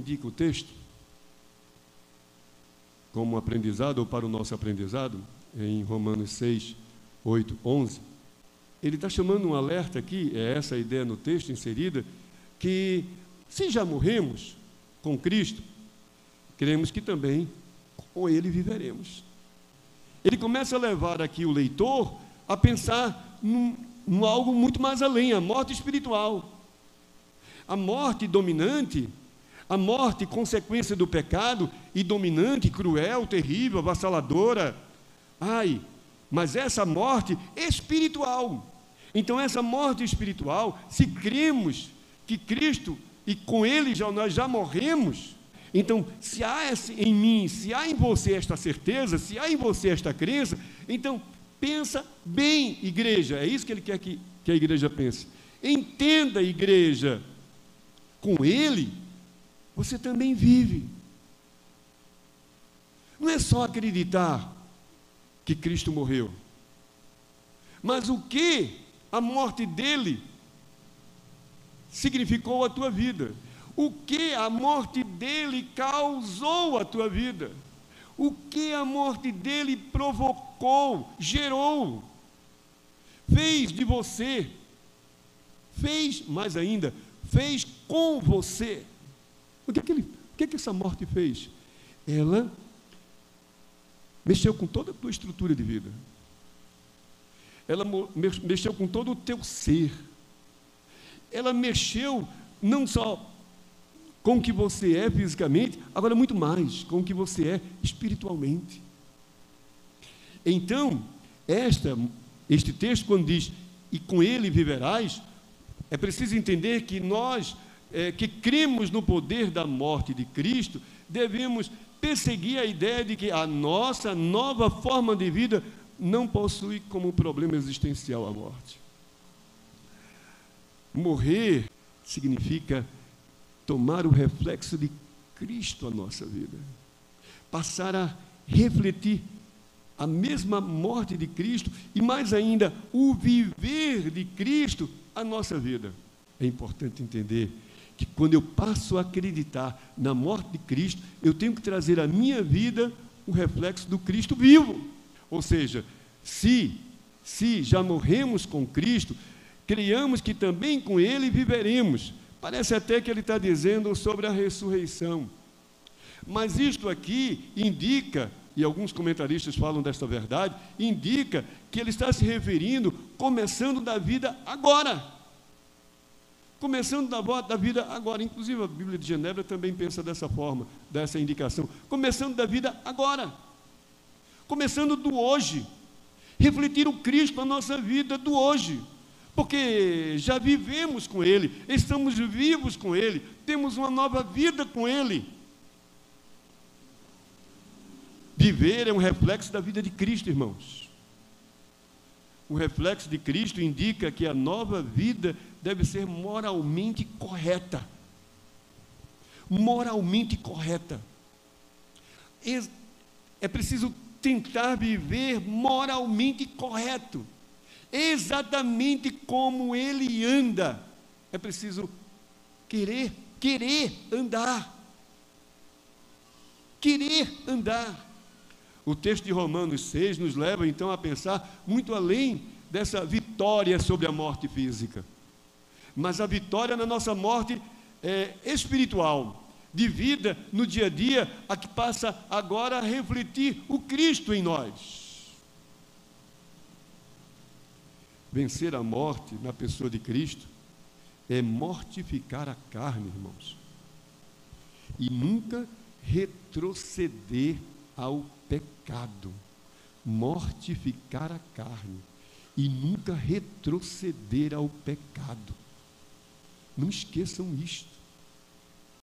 indica o texto, como aprendizado ou para o nosso aprendizado, em Romanos 6, 8, 11, ele está chamando um alerta aqui, é essa a ideia no texto inserida, que se já morremos com Cristo, cremos que também com Ele viveremos. Ele começa a levar aqui o leitor a pensar num algo muito mais além, a morte espiritual. A morte dominante, a morte consequência do pecado, e dominante, cruel, terrível, avassaladora. Mas essa morte espiritual. Então essa morte espiritual, se cremos que Cristo e com Ele nós já morremos, então se há em mim, se há em você esta certeza, se há em você esta crença, então pensa bem, igreja, é isso que ele quer que a igreja pense. Entenda, igreja, com Ele, você também vive. Não é só acreditar que Cristo morreu, mas o que a morte dele significou a tua vida, o que a morte dele causou à tua vida, o que a morte dele provocou, gerou, fez de você, fez mais ainda, fez com você. O que essa morte fez? Ela mexeu com toda a tua estrutura de vida. Ela mexeu com todo o teu ser. Ela mexeu não só com o que você é fisicamente, agora muito mais, com o que você é espiritualmente. Então, este texto, quando diz, e com ele viverás, é preciso entender que nós, que cremos no poder da morte de Cristo, devemos perseguir a ideia de que a nossa nova forma de vida não possui como problema existencial a morte. Morrer significa tomar o reflexo de Cristo à nossa vida, passar a refletir a mesma morte de Cristo e mais ainda o viver de Cristo à nossa vida. É importante entender que quando eu passo a acreditar na morte de Cristo, eu tenho que trazer à minha vida o reflexo do Cristo vivo. Ou seja, se já morremos com Cristo, creiamos que também com Ele viveremos. Parece até que ele está dizendo sobre a ressurreição. Mas isto aqui indica, e alguns comentaristas falam desta verdade, indica que ele está se referindo começando da vida agora. Começando da vida agora. Inclusive a Bíblia de Genebra também pensa dessa forma, dessa indicação. Começando da vida agora. Começando do hoje. Refletir o Cristo na nossa vida do hoje. Porque já vivemos com Ele, estamos vivos com Ele, temos uma nova vida com Ele. Viver é um reflexo da vida de Cristo, irmãos. O reflexo de Cristo indica que a nova vida deve ser moralmente correta. Moralmente correta. É preciso tentar viver moralmente correto. Exatamente como Ele anda. É preciso querer andar. Querer andar. O texto de Romanos 6 nos leva então a pensar muito além dessa vitória sobre a morte física. Mas a vitória na nossa morte espiritual, de vida no dia a dia, a que passa agora a refletir o Cristo em nós. Vencer a morte na pessoa de Cristo é mortificar a carne, irmãos, e nunca retroceder ao pecado. Mortificar a carne e nunca retroceder ao pecado. Não esqueçam isto.